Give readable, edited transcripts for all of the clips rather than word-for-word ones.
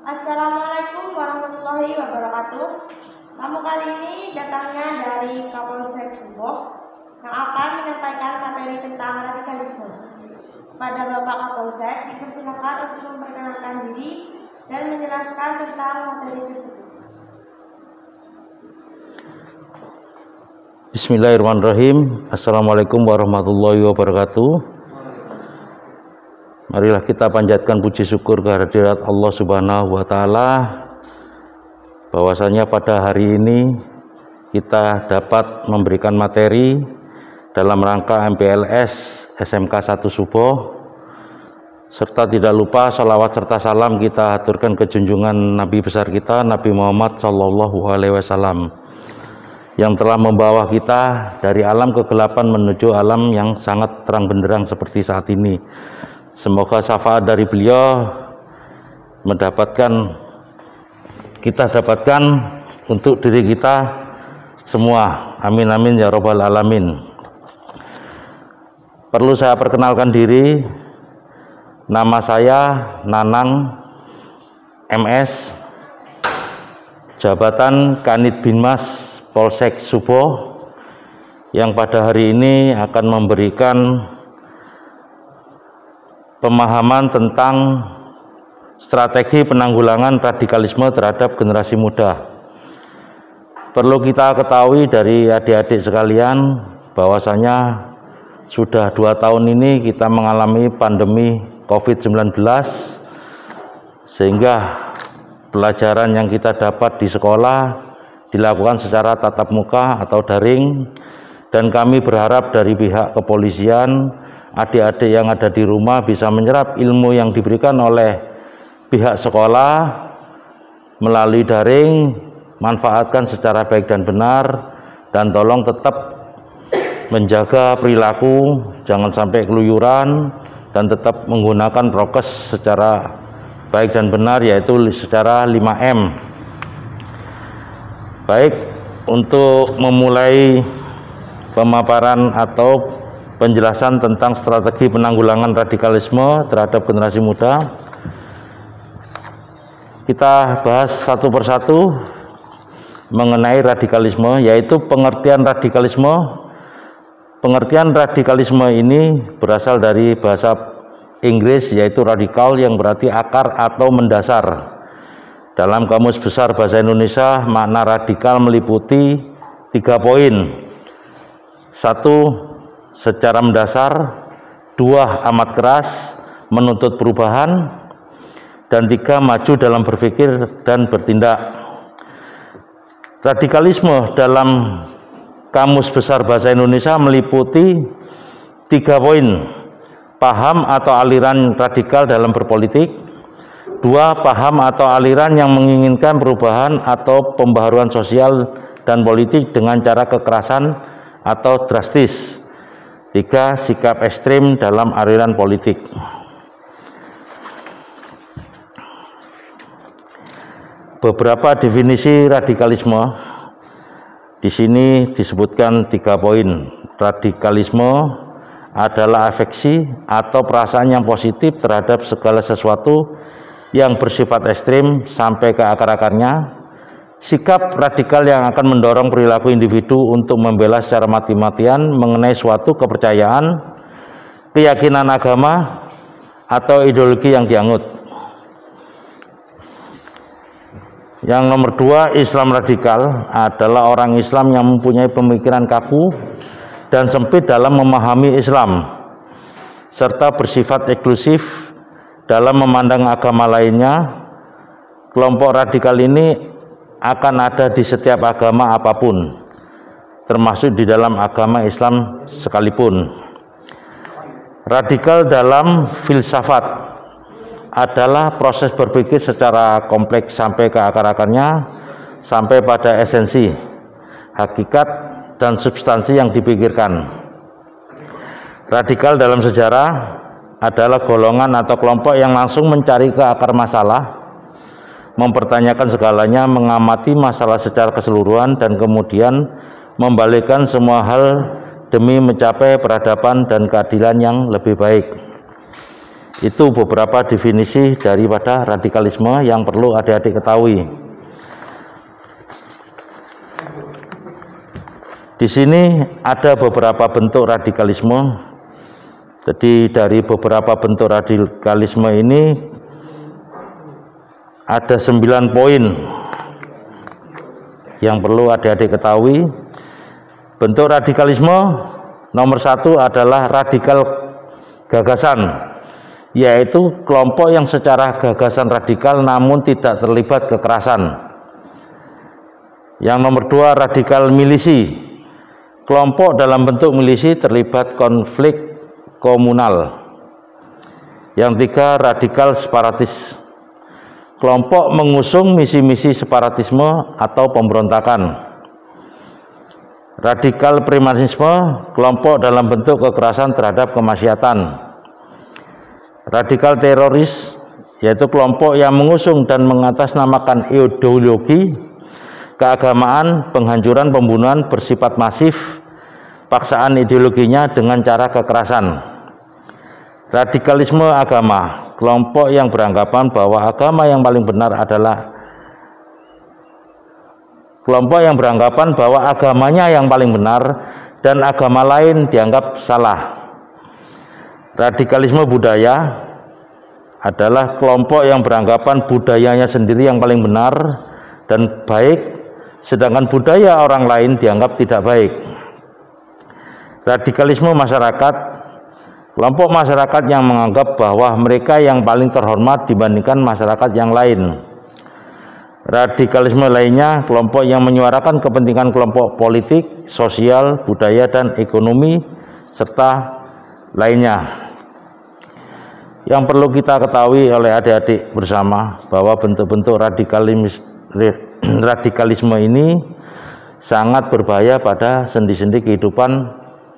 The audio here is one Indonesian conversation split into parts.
Assalamualaikum warahmatullahi wabarakatuh. Tamu kali ini datangnya dari Kapolsek Suboh yang akan menyampaikan materi tentang radikalisme. Pada Bapak Kapolsek dipersilakan untuk memperkenalkan diri dan menjelaskan tentang materi tersebut. Bismillahirrahmanirrahim. Assalamualaikum warahmatullahi wabarakatuh. Marilah kita panjatkan puji syukur kehadirat Allah Subhanahu wa Ta'ala, bahwasanya pada hari ini kita dapat memberikan materi dalam rangka MPLS SMK 1 Suboh, serta tidak lupa salawat serta salam kita aturkan ke junjungan Nabi besar kita, Nabi Muhammad SAW, yang telah membawa kita dari alam kegelapan menuju alam yang sangat terang benderang seperti saat ini. Semoga syafaat dari beliau kita dapatkan untuk diri kita semua. Amin amin ya robbal alamin. Perlu saya perkenalkan diri. Nama saya Nanang MS, jabatan Kanit Binmas Polsek Suboh, yang pada hari ini akan memberikan pemahaman tentang strategi penanggulangan radikalisme terhadap generasi muda. Perlu kita ketahui dari adik-adik sekalian bahwasanya sudah 2 tahun ini kita mengalami pandemi COVID-19, sehingga pelajaran yang kita dapat di sekolah dilakukan secara tatap muka atau daring, dan kami berharap dari pihak kepolisian, adik-adik yang ada di rumah bisa menyerap ilmu yang diberikan oleh pihak sekolah melalui daring, manfaatkan secara baik dan benar, dan tolong tetap menjaga perilaku, jangan sampai keluyuran, dan tetap menggunakan prokes secara baik dan benar, yaitu secara 5M. Baik, untuk memulai pemaparan atau penjelasan tentang strategi penanggulangan radikalisme terhadap generasi muda, kita bahas satu persatu mengenai radikalisme, yaitu pengertian radikalisme. Pengertian radikalisme ini berasal dari bahasa Inggris, yaitu radikal, yang berarti akar atau mendasar. Dalam Kamus Besar Bahasa Indonesia, makna radikal meliputi 3 poin. 1. Secara mendasar. 2. Amat keras, menuntut perubahan. Dan 3. Maju dalam berpikir dan bertindak. Radikalisme dalam Kamus Besar Bahasa Indonesia meliputi 3 poin. Paham atau aliran radikal dalam berpolitik. 2. Paham atau aliran yang menginginkan perubahan atau pembaharuan sosial dan politik dengan cara kekerasan atau drastis. 3. Sikap ekstrim dalam aliran politik. Beberapa definisi radikalisme di sini disebutkan 3 poin. Radikalisme adalah afeksi atau perasaan yang positif terhadap segala sesuatu yang bersifat ekstrim sampai ke akar-akarnya. Sikap radikal yang akan mendorong perilaku individu untuk membela secara mati-matian mengenai suatu kepercayaan, keyakinan agama, atau ideologi yang dianut. Yang nomor 2, Islam radikal adalah orang Islam yang mempunyai pemikiran kaku dan sempit dalam memahami Islam, serta bersifat eksklusif dalam memandang agama lainnya. Kelompok radikal ini akan ada di setiap agama apapun, termasuk di dalam agama Islam sekalipun. Radikal dalam filsafat adalah proses berpikir secara kompleks sampai ke akar-akarnya, sampai pada esensi, hakikat, dan substansi yang dipikirkan. Radikal dalam sejarah adalah golongan atau kelompok yang langsung mencari ke akar masalah, mempertanyakan segalanya, mengamati masalah secara keseluruhan, dan kemudian membalikkan semua hal demi mencapai peradaban dan keadilan yang lebih baik. Itu beberapa definisi daripada radikalisme yang perlu adik-adik ketahui. Di sini ada beberapa bentuk radikalisme. Jadi dari beberapa bentuk radikalisme ini ada 9 poin yang perlu adik-adik ketahui. Bentuk radikalisme nomor 1 adalah radikal gagasan, yaitu kelompok yang secara gagasan radikal namun tidak terlibat kekerasan. Yang nomor 2 radikal milisi, kelompok dalam bentuk milisi terlibat konflik komunal. Yang 3 radikal separatis, kelompok mengusung misi-misi separatisme atau pemberontakan. Radikal premanisme, kelompok dalam bentuk kekerasan terhadap kemaksiatan. Radikal teroris, yaitu kelompok yang mengusung dan mengatasnamakan ideologi keagamaan, penghancuran, pembunuhan bersifat masif, paksaan ideologinya dengan cara kekerasan. Radikalisme agama, kelompok yang beranggapan bahwa agama yang paling benar adalah kelompok yang beranggapan bahwa agamanya yang paling benar dan agama lain dianggap salah. Radikalisme budaya adalah kelompok yang beranggapan budayanya sendiri yang paling benar dan baik, sedangkan budaya orang lain dianggap tidak baik. Radikalisme masyarakat, kelompok masyarakat yang menganggap bahwa mereka yang paling terhormat dibandingkan masyarakat yang lain. Radikalisme lainnya, kelompok yang menyuarakan kepentingan kelompok politik, sosial, budaya, dan ekonomi, serta lainnya. Yang perlu kita ketahui oleh adik-adik bersama bahwa bentuk-bentuk radikalisme ini sangat berbahaya pada sendi-sendi kehidupan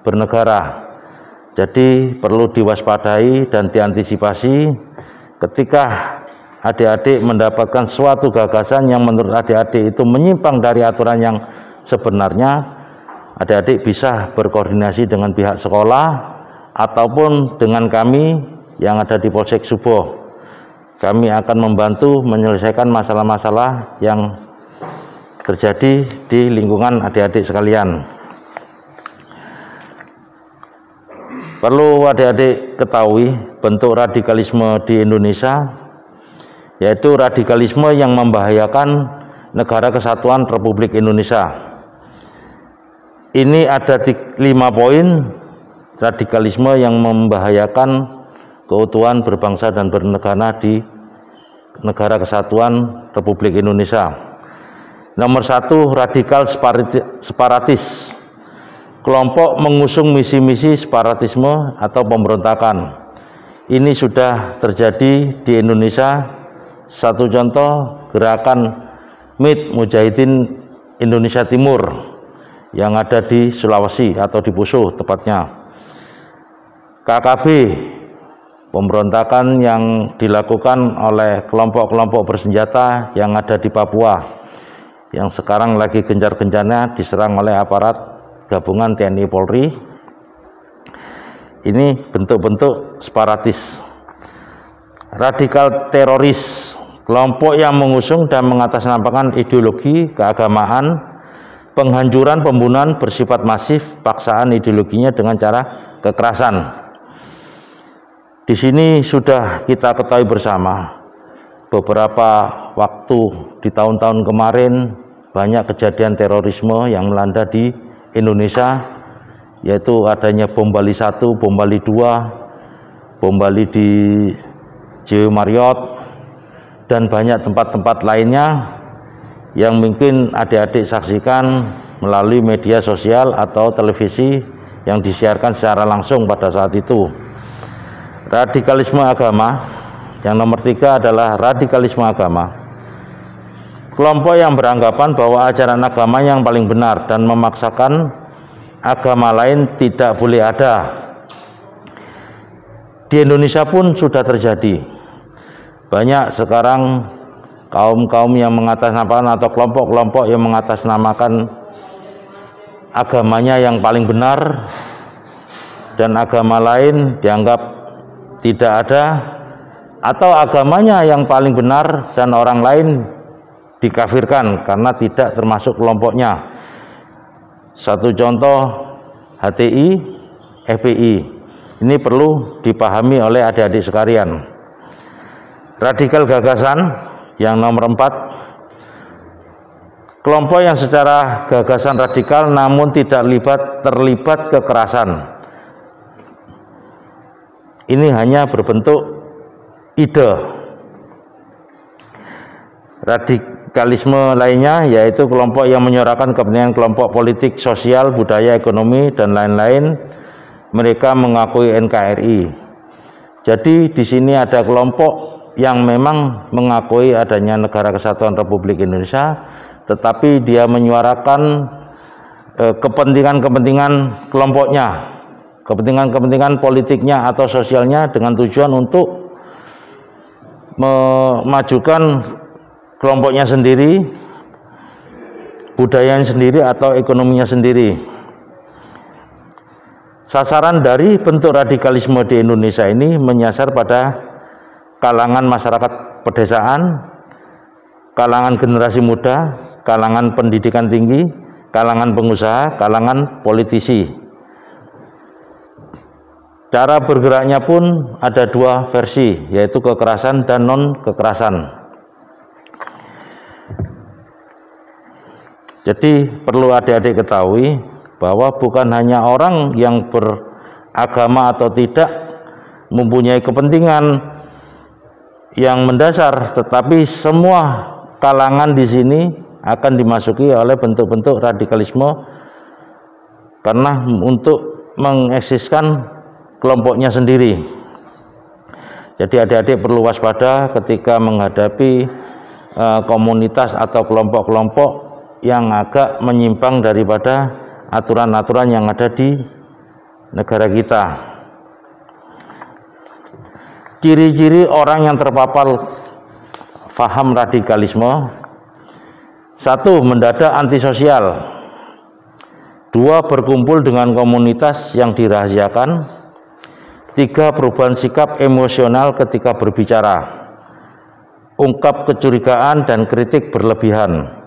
bernegara. Jadi perlu diwaspadai dan diantisipasi ketika adik-adik mendapatkan suatu gagasan yang menurut adik-adik itu menyimpang dari aturan yang sebenarnya. Adik-adik bisa berkoordinasi dengan pihak sekolah ataupun dengan kami yang ada di Polsek Suboh. Kami akan membantu menyelesaikan masalah-masalah yang terjadi di lingkungan adik-adik sekalian. Perlu adik-adik ketahui bentuk radikalisme di Indonesia, yaitu radikalisme yang membahayakan negara kesatuan Republik Indonesia. Ini ada 5 poin radikalisme yang membahayakan keutuhan berbangsa dan bernegara di negara kesatuan Republik Indonesia. Nomor 1, radikal separatis, kelompok mengusung misi-misi separatisme atau pemberontakan. Ini sudah terjadi di Indonesia. Satu contoh, gerakan MIT Mujahidin Indonesia Timur yang ada di Sulawesi atau di Poso tepatnya. KKB, pemberontakan yang dilakukan oleh kelompok-kelompok bersenjata yang ada di Papua, yang sekarang lagi gencar-gencarnya diserang oleh aparat gabungan TNI Polri. Ini bentuk-bentuk separatis. Radikal teroris, kelompok yang mengusung dan mengatasnamakan ideologi keagamaan, penghancuran, pembunuhan bersifat masif, paksaan ideologinya dengan cara kekerasan. Di sini sudah kita ketahui bersama, beberapa waktu di tahun-tahun kemarin banyak kejadian terorisme yang melanda di Indonesia, yaitu adanya bom Bali 1, bom Bali 2, bom Bali di JW Marriott, dan banyak tempat-tempat lainnya yang mungkin adik-adik saksikan melalui media sosial atau televisi yang disiarkan secara langsung pada saat itu. Radikalisme agama, yang nomor 3 adalah radikalisme agama, kelompok yang beranggapan bahwa ajaran agama yang paling benar dan memaksakan agama lain tidak boleh ada. Di Indonesia pun sudah terjadi. Banyak sekarang kaum-kaum yang mengatasnamakan atau kelompok-kelompok yang mengatasnamakan agamanya yang paling benar dan agama lain dianggap tidak ada, atau agamanya yang paling benar dan orang lain dikafirkan karena tidak termasuk kelompoknya. Satu contoh HTI, FPI. Ini perlu dipahami oleh adik-adik sekalian. Radikal gagasan yang nomor 4, kelompok yang secara gagasan radikal namun tidak terlibat kekerasan. Ini hanya berbentuk ide. Radikalisme lainnya yaitu kelompok yang menyuarakan kepentingan kelompok politik, sosial, budaya, ekonomi, dan lain-lain. Mereka mengakui NKRI. Jadi di sini ada kelompok yang memang mengakui adanya Negara Kesatuan Republik Indonesia, tetapi dia menyuarakan kepentingan-kepentingan kelompoknya, kepentingan-kepentingan politiknya atau sosialnya dengan tujuan untuk memajukan kelompoknya sendiri, budayanya sendiri atau ekonominya sendiri. Sasaran dari bentuk radikalisme di Indonesia ini menyasar pada kalangan masyarakat pedesaan, kalangan generasi muda, kalangan pendidikan tinggi, kalangan pengusaha, kalangan politisi. Cara bergeraknya pun ada dua versi, yaitu kekerasan dan non-kekerasan. Jadi perlu adik-adik ketahui bahwa bukan hanya orang yang beragama atau tidak mempunyai kepentingan yang mendasar, tetapi semua kalangan di sini akan dimasuki oleh bentuk-bentuk radikalisme karena untuk mengeksiskan kelompoknya sendiri. Jadi adik-adik perlu waspada ketika menghadapi komunitas atau kelompok-kelompok yang agak menyimpang daripada aturan-aturan yang ada di negara kita. Ciri-ciri orang yang terpapar paham radikalisme: 1. Mendadak antisosial. 2. Berkumpul dengan komunitas yang dirahasiakan. 3. Perubahan sikap emosional ketika berbicara. Ungkap kecurigaan dan kritik berlebihan.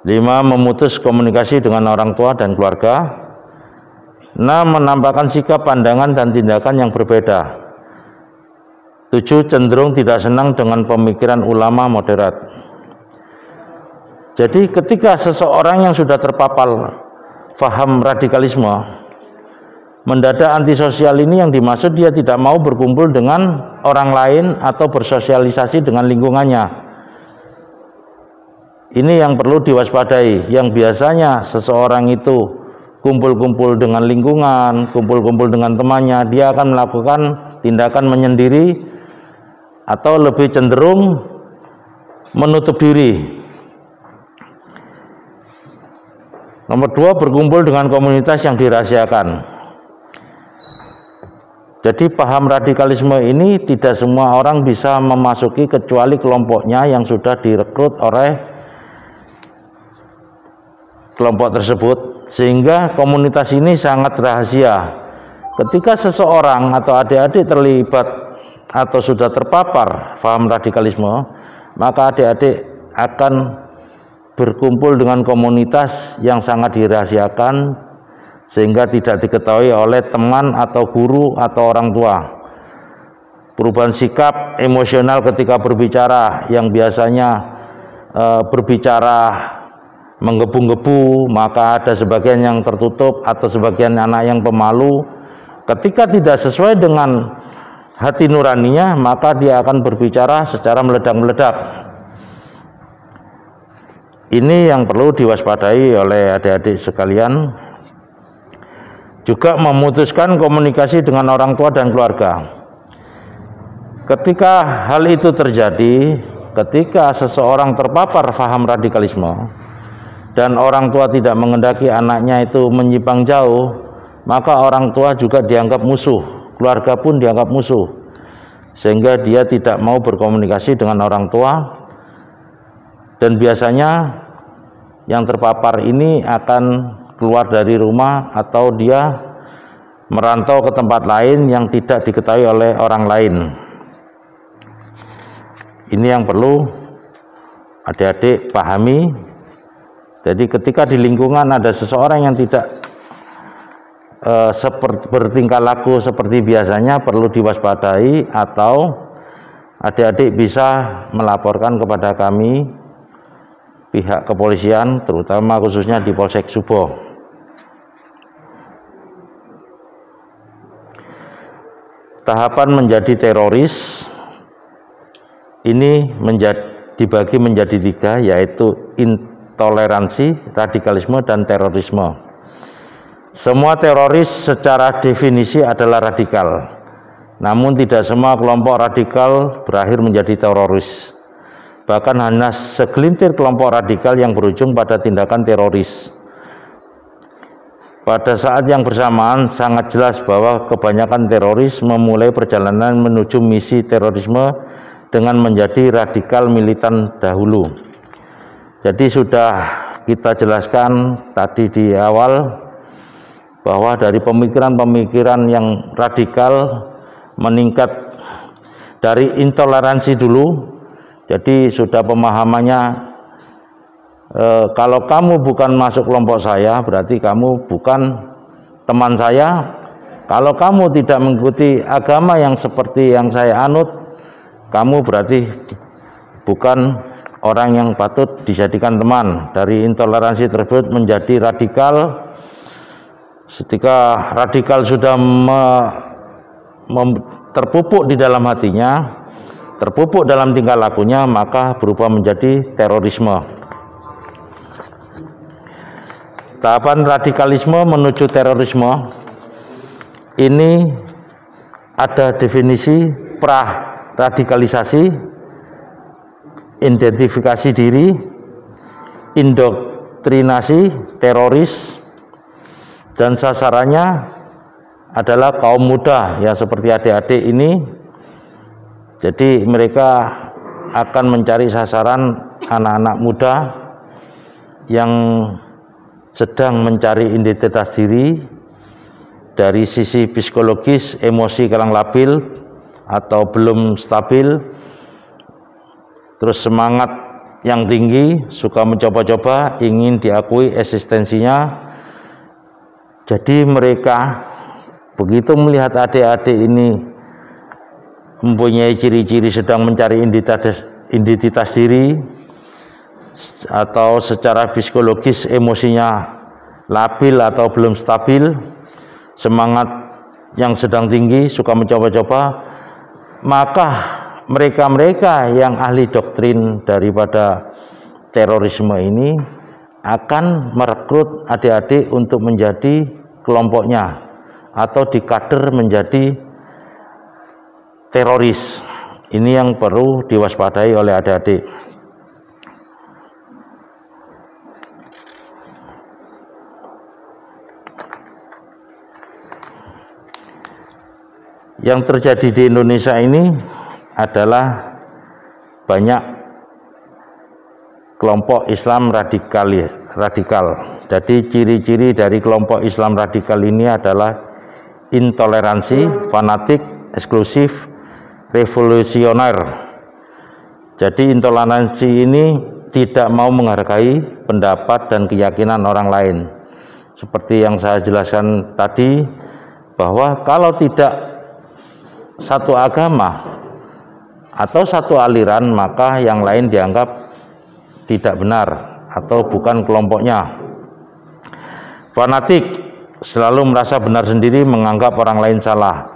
5. Memutus komunikasi dengan orang tua dan keluarga. 6. Menampakkan sikap, pandangan, dan tindakan yang berbeda. 7. Cenderung tidak senang dengan pemikiran ulama moderat. Jadi ketika seseorang yang sudah terpapar paham radikalisme, mendadak antisosial ini yang dimaksud dia tidak mau berkumpul dengan orang lain atau bersosialisasi dengan lingkungannya. Ini yang perlu diwaspadai. Yang biasanya seseorang itu kumpul-kumpul dengan lingkungan, kumpul-kumpul dengan temannya, dia akan melakukan tindakan menyendiri atau lebih cenderung menutup diri. Nomor 2, berkumpul dengan komunitas yang dirahasiakan. Jadi paham radikalisme ini tidak semua orang bisa memasuki kecuali kelompoknya yang sudah direkrut oleh kelompok tersebut, sehingga komunitas ini sangat rahasia. Ketika seseorang atau adik-adik terlibat atau sudah terpapar paham radikalisme, maka adik-adik akan berkumpul dengan komunitas yang sangat dirahasiakan sehingga tidak diketahui oleh teman atau guru atau orang tua. Perubahan sikap emosional ketika berbicara, yang biasanya berbicara menggebu-gebu, maka ada sebagian yang tertutup atau sebagian anak yang pemalu. Ketika tidak sesuai dengan hati nuraninya, maka dia akan berbicara secara meledak-meledak. Ini yang perlu diwaspadai oleh adik-adik sekalian. Juga memutuskan komunikasi dengan orang tua dan keluarga. Ketika hal itu terjadi, ketika seseorang terpapar paham radikalisme dan orang tua tidak menghendaki anaknya itu menyimpang jauh, maka orang tua juga dianggap musuh, keluarga pun dianggap musuh, sehingga dia tidak mau berkomunikasi dengan orang tua. Dan biasanya yang terpapar ini akan keluar dari rumah atau dia merantau ke tempat lain yang tidak diketahui oleh orang lain. Ini yang perlu adik-adik pahami. Jadi ketika di lingkungan ada seseorang yang tidak bertingkah laku seperti biasanya, perlu diwaspadai, atau adik-adik bisa melaporkan kepada kami, pihak kepolisian, terutama khususnya di Polsek Suboh. Tahapan menjadi teroris ini dibagi menjadi 3, yaitu intoleransi, radikalisme, dan terorisme. Semua teroris secara definisi adalah radikal, namun tidak semua kelompok radikal berakhir menjadi teroris. Bahkan hanya segelintir kelompok radikal yang berujung pada tindakan teroris. Pada saat yang bersamaan, sangat jelas bahwa kebanyakan teroris memulai perjalanan menuju misi terorisme dengan menjadi radikal militan dahulu. Jadi sudah kita jelaskan tadi di awal bahwa dari pemikiran-pemikiran yang radikal meningkat dari intoleransi dulu. Jadi sudah pemahamannya, kalau kamu bukan masuk kelompok saya, berarti kamu bukan teman saya. Kalau kamu tidak mengikuti agama yang seperti yang saya anut, kamu berarti bukan orang yang patut dijadikan teman. Dari intoleransi tersebut menjadi radikal. Ketika radikal sudah terpupuk di dalam hatinya, terpupuk dalam tingkah lakunya, maka berubah menjadi terorisme. Tahapan radikalisme menuju terorisme ini ada definisi pra-radikalisasi, identifikasi diri, indoktrinasi, teroris, dan sasarannya adalah kaum muda ya, seperti adik-adik ini. Jadi mereka akan mencari sasaran anak-anak muda yang sedang mencari identitas diri dari sisi psikologis, emosi kurang labil atau belum stabil, terus semangat yang tinggi, suka mencoba-coba, ingin diakui eksistensinya. Jadi mereka begitu melihat adik-adik ini mempunyai ciri-ciri sedang mencari identitas diri atau secara psikologis emosinya labil atau belum stabil, semangat yang sedang tinggi, suka mencoba-coba, maka mereka-mereka yang ahli doktrin daripada terorisme ini akan merekrut adik-adik untuk menjadi kelompoknya atau dikader menjadi teroris. Ini yang perlu diwaspadai oleh adik-adik. Yang terjadi di Indonesia ini adalah banyak kelompok Islam radikal. Jadi ciri-ciri dari kelompok Islam radikal ini adalah intoleransi, fanatik, eksklusif, revolusioner. Jadi intoleransi ini tidak mau menghargai pendapat dan keyakinan orang lain. Seperti yang saya jelaskan tadi, bahwa kalau tidak satu agama atau satu aliran, maka yang lain dianggap tidak benar atau bukan kelompoknya. Fanatik selalu merasa benar sendiri, menganggap orang lain salah.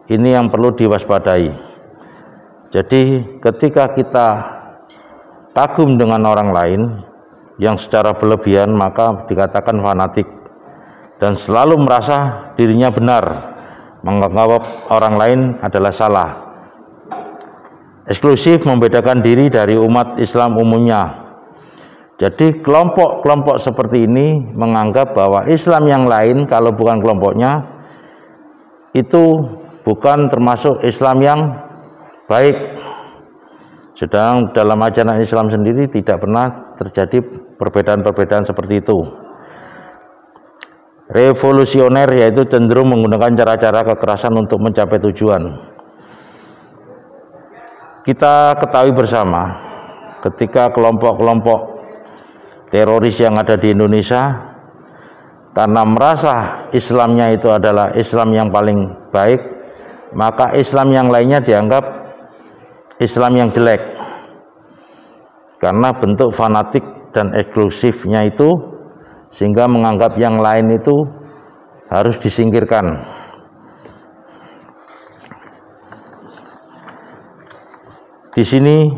Ini yang perlu diwaspadai. Jadi ketika kita kagum dengan orang lain yang secara berlebihan, maka dikatakan fanatik, dan selalu merasa dirinya benar, menganggap orang lain adalah salah. Eksklusif, membedakan diri dari umat Islam umumnya. Jadi kelompok-kelompok seperti ini menganggap bahwa Islam yang lain, kalau bukan kelompoknya, itu bukan termasuk Islam yang baik. Sedang dalam ajaran Islam sendiri tidak pernah terjadi perbedaan-perbedaan seperti itu. revolusioner, yaitu cenderung menggunakan cara-cara kekerasan untuk mencapai tujuan. Kita ketahui bersama, ketika kelompok-kelompok teroris yang ada di Indonesia, karena merasa Islamnya itu adalah Islam yang paling baik, maka Islam yang lainnya dianggap Islam yang jelek, karena bentuk fanatik dan eksklusifnya itu, sehingga menganggap yang lain itu harus disingkirkan. Di sini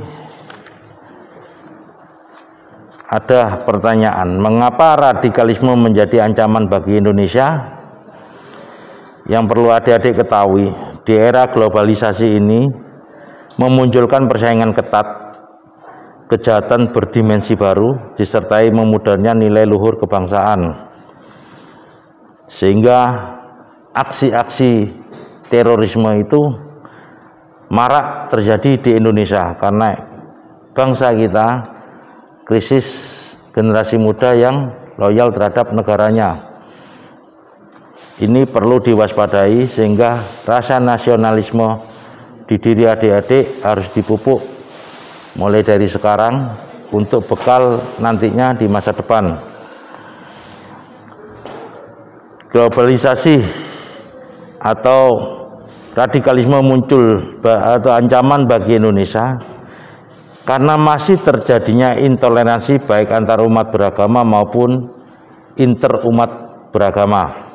ada pertanyaan, mengapa radikalisme menjadi ancaman bagi Indonesia? Yang perlu adik-adik ketahui, di era globalisasi ini memunculkan persaingan ketat, kejahatan berdimensi baru, disertai memudahnya nilai luhur kebangsaan, sehingga aksi-aksi terorisme itu marak terjadi di Indonesia, karena bangsa kita krisis generasi muda yang loyal terhadap negaranya. Ini perlu diwaspadai, sehingga rasa nasionalisme di diri adik-adik harus dipupuk mulai dari sekarang untuk bekal nantinya di masa depan. Globalisasi atau radikalisme muncul atau ancaman bagi Indonesia karena masih terjadinya intoleransi baik antar umat beragama maupun interumat beragama.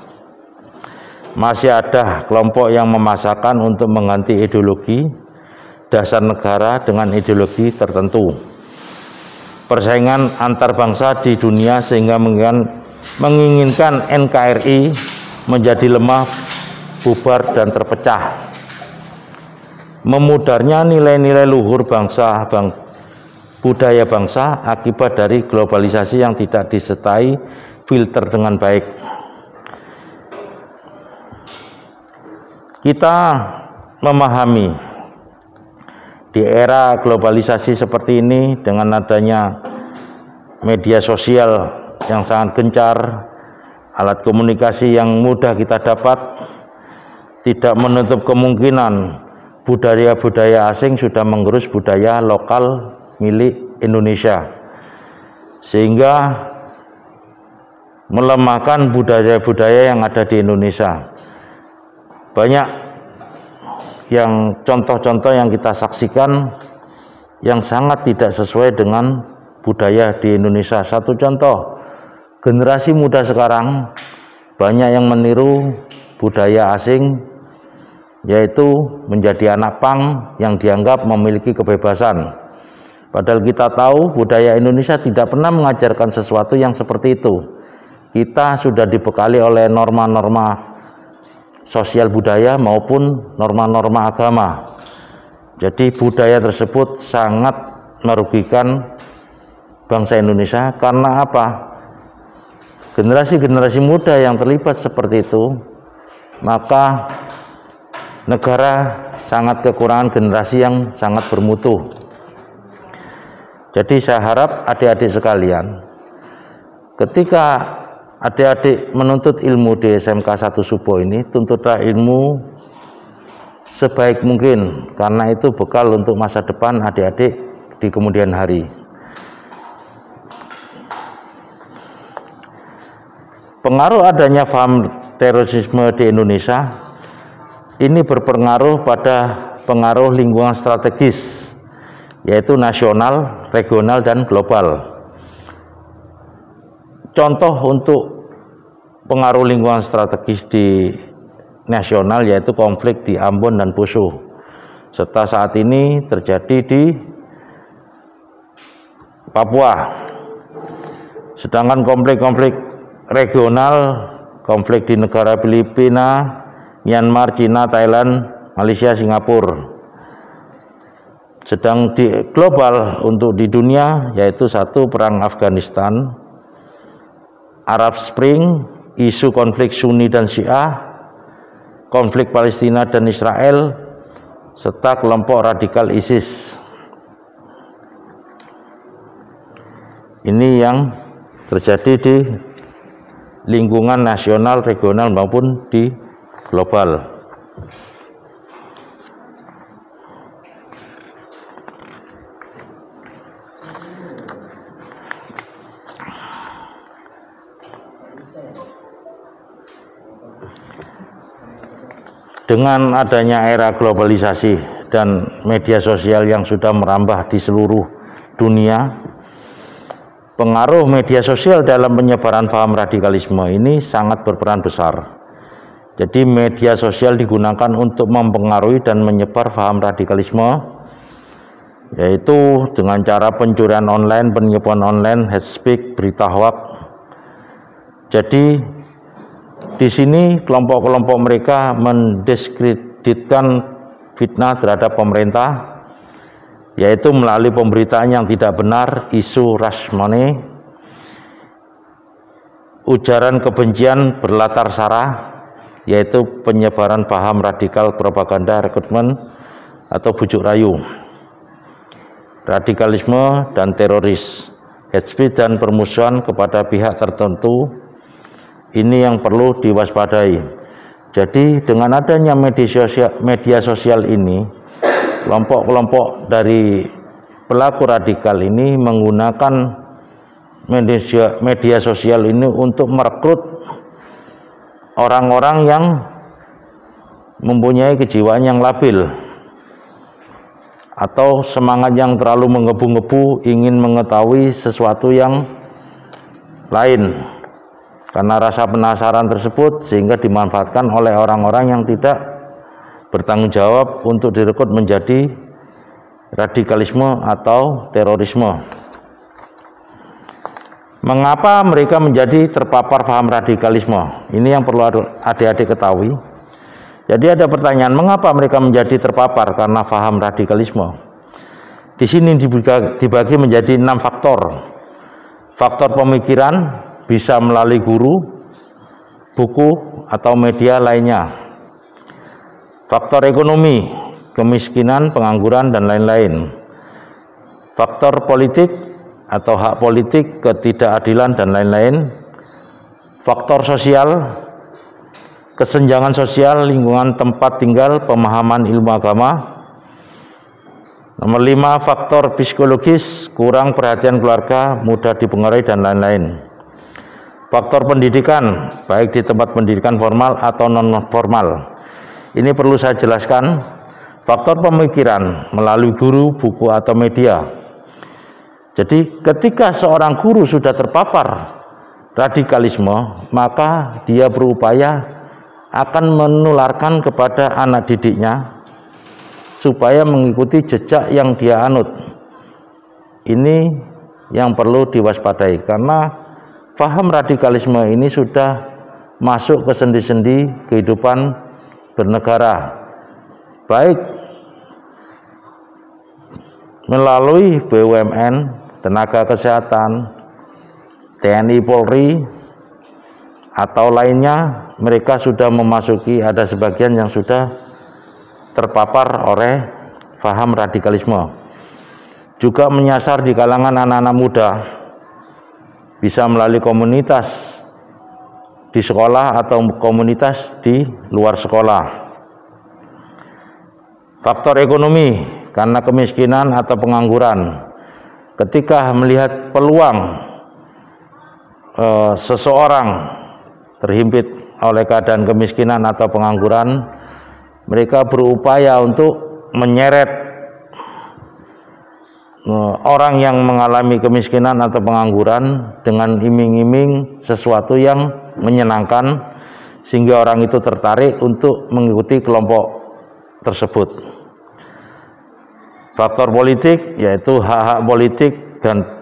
Masih ada kelompok yang memaksakan untuk mengganti ideologi dasar negara dengan ideologi tertentu. Persaingan antar bangsa di dunia sehingga menginginkan NKRI menjadi lemah, bubar dan terpecah. Memudarnya nilai-nilai luhur bangsa, budaya bangsa akibat dari globalisasi yang tidak disertai filter dengan baik. Kita memahami di era globalisasi seperti ini, dengan adanya media sosial yang sangat gencar, alat komunikasi yang mudah kita dapat, tidak menutup kemungkinan budaya-budaya asing sudah menggerus budaya lokal milik Indonesia, sehingga melemahkan budaya-budaya yang ada di Indonesia. Banyak yang contoh-contoh yang kita saksikan yang sangat tidak sesuai dengan budaya di Indonesia. Satu contoh, generasi muda sekarang banyak yang meniru budaya asing, yaitu menjadi anak pang yang dianggap memiliki kebebasan. Padahal kita tahu budaya Indonesia tidak pernah mengajarkan sesuatu yang seperti itu. Kita sudah dibekali oleh norma-norma sosial budaya maupun norma-norma agama. Jadi budaya tersebut sangat merugikan bangsa Indonesia. Karena apa? Generasi-generasi muda yang terlibat seperti itu, maka negara sangat kekurangan generasi yang sangat bermutu. Jadi saya harap adik-adik sekalian, ketika adik-adik menuntut ilmu di SMK 1 Subo ini, tuntutlah ilmu sebaik mungkin, karena itu bekal untuk masa depan adik-adik di kemudian hari. Pengaruh adanya paham terorisme di Indonesia ini berpengaruh pada pengaruh lingkungan strategis, yaitu nasional, regional, dan global. Contoh untuk pengaruh lingkungan strategis di nasional yaitu konflik di Ambon dan Poso, serta saat ini terjadi di Papua. Sedangkan konflik-konflik regional, konflik di negara Filipina, Myanmar, Cina, Thailand, Malaysia, Singapura. Sedang di global untuk di dunia yaitu satu, perang Afghanistan, Arab Spring, isu konflik Sunni dan Syiah, konflik Palestina dan Israel, serta kelompok radikal ISIS. Ini yang terjadi di lingkungan nasional, regional maupun di global. Dengan adanya era globalisasi dan media sosial yang sudah merambah di seluruh dunia, pengaruh media sosial dalam penyebaran paham radikalisme ini sangat berperan besar. Jadi media sosial digunakan untuk mempengaruhi dan menyebar paham radikalisme, yaitu dengan cara pencurian online, penipuan online, hate speech, berita hoax. Jadi di sini kelompok-kelompok mereka mendiskreditkan fitnah terhadap pemerintah, yaitu melalui pemberitaan yang tidak benar, isu rush money, ujaran kebencian berlatar sara, yaitu penyebaran paham radikal, propaganda, rekrutmen atau bujuk rayu, radikalisme dan teroris, hate speech dan permusuhan kepada pihak tertentu. Ini yang perlu diwaspadai. Jadi dengan adanya media sosial ini, kelompok-kelompok dari pelaku radikal ini menggunakan media sosial ini untuk merekrut orang-orang yang mempunyai kejiwaan yang labil atau semangat yang terlalu menggebu-gebu ingin mengetahui sesuatu yang lain. Karena rasa penasaran tersebut sehingga dimanfaatkan oleh orang-orang yang tidak bertanggung jawab untuk direkrut menjadi radikalisme atau terorisme. Mengapa mereka menjadi terpapar paham radikalisme? Ini yang perlu adik-adik ketahui. Jadi ada pertanyaan, mengapa mereka menjadi terpapar karena paham radikalisme? Di sini dibagi menjadi 6 faktor. Faktor pemikiran bisa melalui guru, buku, atau media lainnya. Faktor ekonomi, kemiskinan, pengangguran, dan lain-lain. Faktor politik atau hak politik, ketidakadilan, dan lain-lain. Faktor sosial, kesenjangan sosial, lingkungan tempat tinggal, pemahaman ilmu agama. Nomor 5, faktor psikologis, kurang perhatian keluarga, mudah dipengaruhi, dan lain-lain. Faktor pendidikan, baik di tempat pendidikan formal atau non-formal. Ini perlu saya jelaskan. Faktor pemikiran melalui guru, buku, atau media. Jadi ketika seorang guru sudah terpapar radikalisme, maka dia berupaya akan menularkan kepada anak didiknya supaya mengikuti jejak yang dia anut. Ini yang perlu diwaspadai, karena paham radikalisme ini sudah masuk ke sendi-sendi kehidupan bernegara, baik melalui BUMN, tenaga kesehatan, TNI, Polri, atau lainnya. Mereka sudah memasuki, ada sebagian yang sudah terpapar oleh paham radikalisme. Juga menyasar di kalangan anak-anak muda, bisa melalui komunitas di sekolah atau komunitas di luar sekolah. Faktor ekonomi, karena kemiskinan atau pengangguran. Ketika melihat peluang seseorang terhimpit oleh keadaan kemiskinan atau pengangguran, mereka berupaya untuk menyeret orang yang mengalami kemiskinan atau pengangguran dengan iming-iming sesuatu yang menyenangkan, sehingga orang itu tertarik untuk mengikuti kelompok tersebut. Faktor politik, yaitu hak-hak politik dan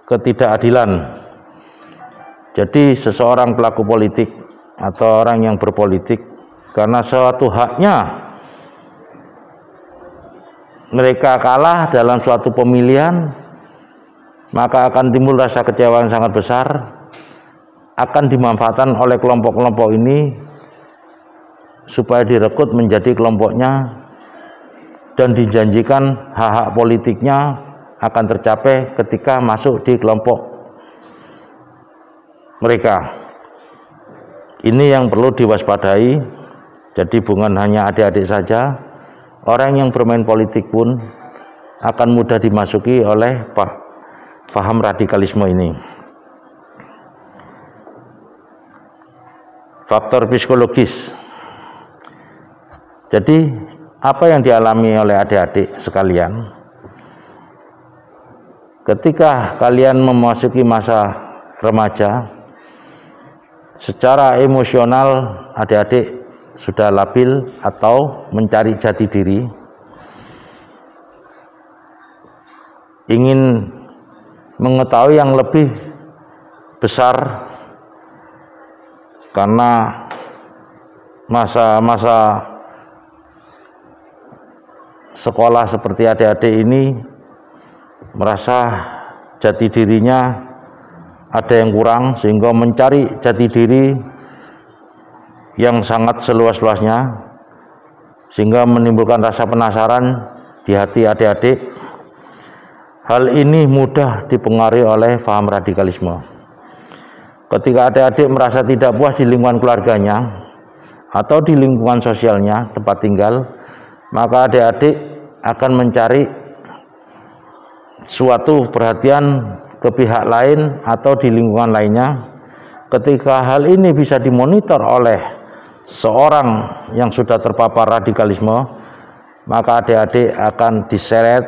ketidakadilan. Jadi seseorang pelaku politik atau orang yang berpolitik, karena suatu haknya mereka kalah dalam suatu pemilihan, maka akan timbul rasa kecewa yang sangat besar, akan dimanfaatkan oleh kelompok-kelompok ini supaya direkrut menjadi kelompoknya, dan dijanjikan hak-hak politiknya akan tercapai ketika masuk di kelompok mereka. Ini yang perlu diwaspadai. Jadi bukan hanya adik-adik saja, orang yang bermain politik pun akan mudah dimasuki oleh paham radikalisme ini. Faktor psikologis. Jadi apa yang dialami oleh adik-adik sekalian ketika kalian memasuki masa remaja, secara emosional adik-adik sudah labil atau mencari jati diri, ingin mengetahui yang lebih besar, karena masa-masa sekolah seperti adik-adik ini merasa jati dirinya ada yang kurang, sehingga mencari jati diri yang sangat seluas-luasnya, sehingga menimbulkan rasa penasaran di hati adik-adik. Hal ini mudah dipengaruhi oleh paham radikalisme. Ketika adik-adik merasa tidak puas di lingkungan keluarganya atau di lingkungan sosialnya, tempat tinggal, maka adik-adik akan mencari suatu perhatian ke pihak lain atau di lingkungan lainnya. Ketika hal ini bisa dimonitor oleh seorang yang sudah terpapar radikalisme, maka adik-adik akan diseret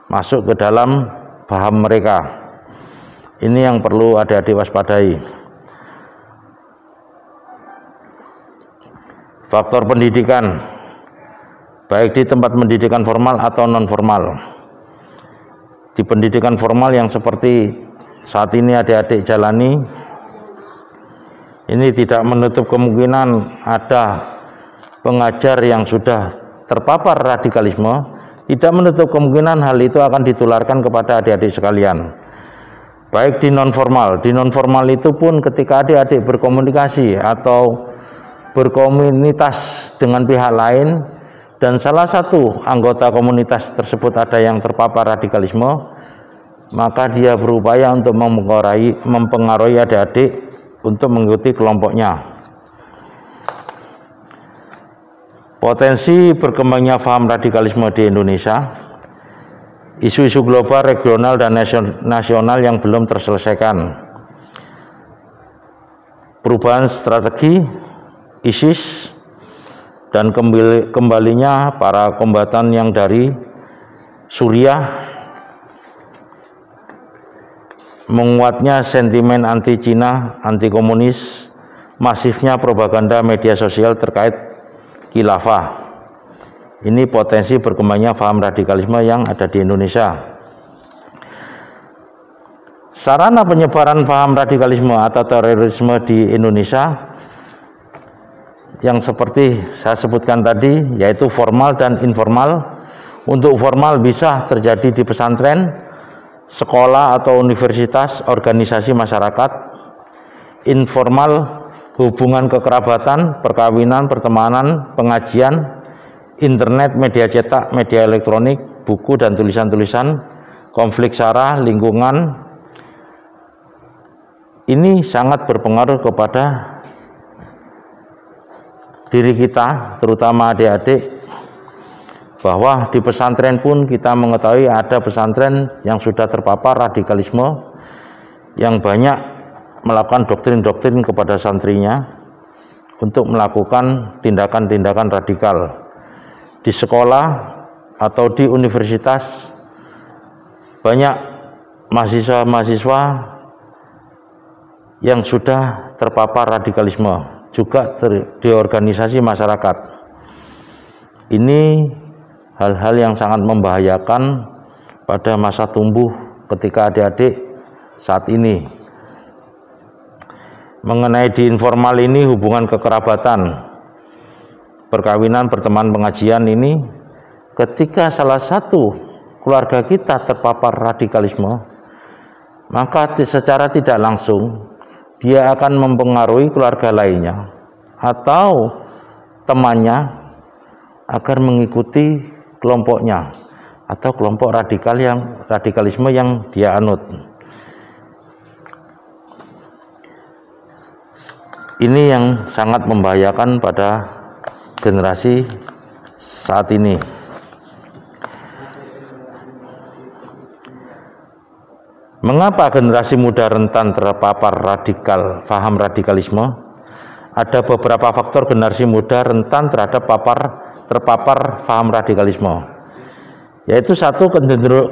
masuk ke dalam paham mereka. Ini yang perlu adik-adik waspadai. Faktor pendidikan, baik di tempat pendidikan formal atau non formal. Di pendidikan formal yang seperti saat ini adik-adik jalani, ini tidak menutup kemungkinan ada pengajar yang sudah terpapar radikalisme, tidak menutup kemungkinan hal itu akan ditularkan kepada adik-adik sekalian. Baik di non formal itu pun ketika adik-adik berkomunikasi atau berkomunitas dengan pihak lain dan salah satu anggota komunitas tersebut ada yang terpapar radikalisme, maka dia berupaya untuk mempengaruhi adik-adik untuk mengikuti kelompoknya. Potensi berkembangnya paham radikalisme di Indonesia, isu-isu global, regional, dan nasional yang belum terselesaikan, perubahan strategi ISIS, dan kembalinya para kombatan yang dari Suriah, menguatnya sentimen anti-Cina, anti-komunis, masifnya propaganda media sosial terkait khilafah. Ini potensi berkembangnya paham radikalisme yang ada di Indonesia. Sarana penyebaran paham radikalisme atau terorisme di Indonesia yang seperti saya sebutkan tadi, yaitu formal dan informal. Untuk formal bisa terjadi di pesantren, sekolah atau universitas, organisasi masyarakat. Informal, hubungan kekerabatan, perkawinan, pertemanan, pengajian, internet, media cetak, media elektronik, buku dan tulisan-tulisan, konflik sara, lingkungan. Ini sangat berpengaruh kepada diri kita, terutama adik-adik, bahwa di pesantren pun kita mengetahui ada pesantren yang sudah terpapar radikalisme, yang banyak melakukan doktrin-doktrin kepada santrinya untuk melakukan tindakan-tindakan radikal. Di sekolah atau di universitas banyak mahasiswa-mahasiswa yang sudah terpapar radikalisme, juga di organisasi masyarakat. Ini hal-hal yang sangat membahayakan pada masa tumbuh ketika adik-adik saat ini. Mengenai di informal ini, hubungan kekerabatan, perkawinan, pertemanan, pengajian ini, ketika salah satu keluarga kita terpapar radikalisme, maka secara tidak langsung dia akan mempengaruhi keluarga lainnya atau temannya agar mengikuti kelompoknya atau kelompok radikalisme yang dia anut. Ini yang sangat membahayakan pada generasi saat ini. Mengapa generasi muda rentan terpapar paham radikalisme? Ada beberapa faktor generasi muda rentan terhadap terpapar paham radikalisme, yaitu satu,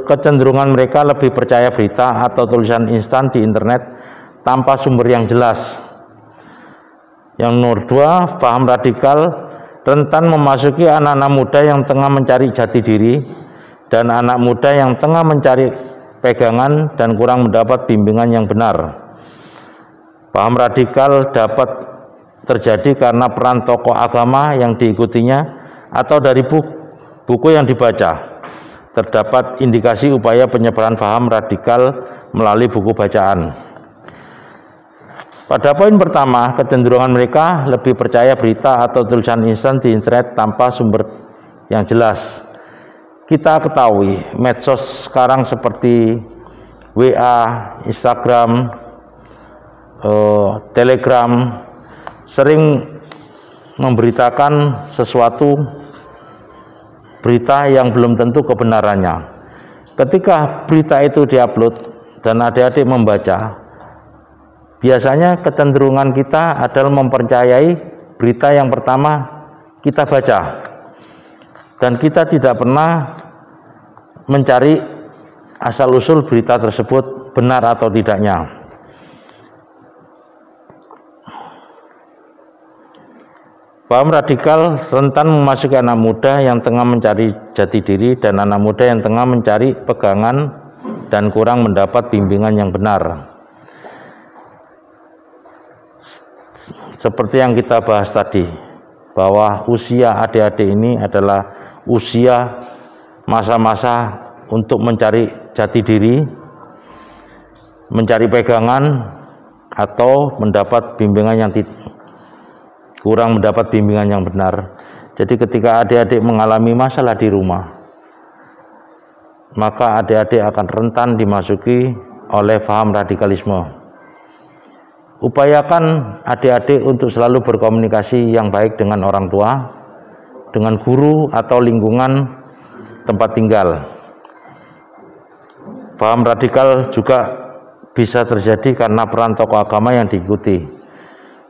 kecenderungan mereka lebih percaya berita atau tulisan instan di internet tanpa sumber yang jelas. Yang nomor dua, paham radikal rentan memasuki anak-anak muda yang tengah mencari jati diri dan anak muda yang tengah mencari pegangan dan kurang mendapat bimbingan yang benar. Paham radikal dapat terjadi karena peran tokoh agama yang diikutinya atau dari buku yang dibaca. Terdapat indikasi upaya penyebaran paham radikal melalui buku bacaan. Pada poin pertama, kecenderungan mereka lebih percaya berita atau tulisan instan di internet tanpa sumber yang jelas. Kita ketahui medsos sekarang seperti WA, Instagram, Telegram sering memberitakan sesuatu berita yang belum tentu kebenarannya. Ketika berita itu diupload dan adik-adik membaca, biasanya kecenderungan kita adalah mempercayai berita yang pertama kita baca, dan kita tidak pernah mencari asal-usul berita tersebut benar atau tidaknya. Paham radikal rentan memasuki anak muda yang tengah mencari jati diri dan anak muda yang tengah mencari pegangan dan kurang mendapat bimbingan yang benar. Seperti yang kita bahas tadi, bahwa usia adik-adik ini adalah usia masa-masa untuk mencari jati diri, mencari pegangan, atau mendapat bimbingan yang kurang mendapat bimbingan yang benar. Jadi ketika adik-adik mengalami masalah di rumah, maka adik-adik akan rentan dimasuki oleh paham radikalisme. Upayakan adik-adik untuk selalu berkomunikasi yang baik dengan orang tua, dengan guru atau lingkungan tempat tinggal. Paham radikal juga bisa terjadi karena peran tokoh agama yang diikuti.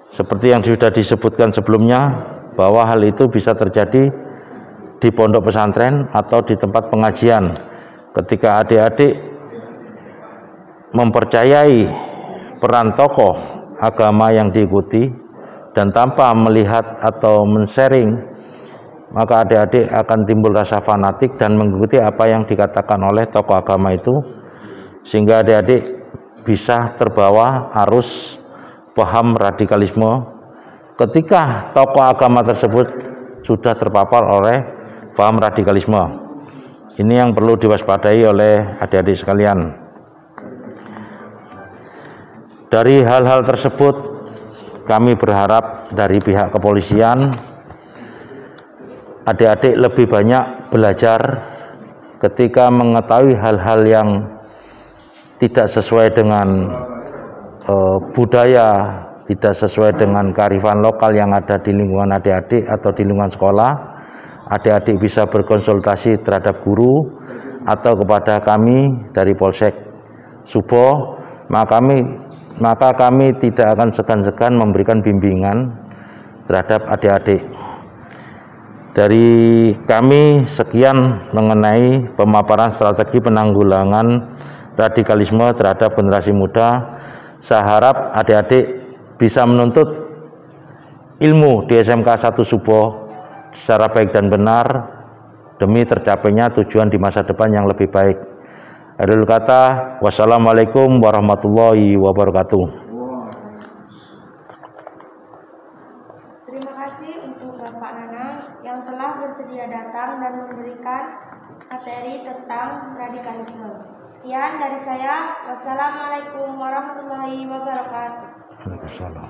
Seperti yang sudah disebutkan sebelumnya, bahwa hal itu bisa terjadi di pondok pesantren atau di tempat pengajian. Ketika adik-adik mempercayai peran tokoh agama yang diikuti dan tanpa melihat atau men-sharing, maka adik-adik akan timbul rasa fanatik dan mengikuti apa yang dikatakan oleh tokoh agama itu, sehingga adik-adik bisa terbawa arus paham radikalisme ketika tokoh agama tersebut sudah terpapar oleh paham radikalisme. Ini yang perlu diwaspadai oleh adik-adik sekalian. Dari hal-hal tersebut, kami berharap dari pihak kepolisian, adik-adik lebih banyak belajar ketika mengetahui hal-hal yang tidak sesuai dengan budaya, tidak sesuai dengan kearifan lokal yang ada di lingkungan adik-adik atau di lingkungan sekolah. Adik-adik bisa berkonsultasi terhadap guru atau kepada kami dari Polsek Subo, maka kami tidak akan segan-segan memberikan bimbingan terhadap adik-adik. Dari kami sekian mengenai pemaparan strategi penanggulangan radikalisme terhadap generasi muda. Saya harap adik-adik bisa menuntut ilmu di SMK 1 Subo secara baik dan benar demi tercapainya tujuan di masa depan yang lebih baik. Akhirul kata, wassalamualaikum warahmatullahi wabarakatuh. Terima kasih untuk Bapak Nanang yang telah bersedia datang dan memberikan materi tentang radikalisme. Sekian dari saya. Wassalamualaikum warahmatullahi wabarakatuh. Waalaikumsalam.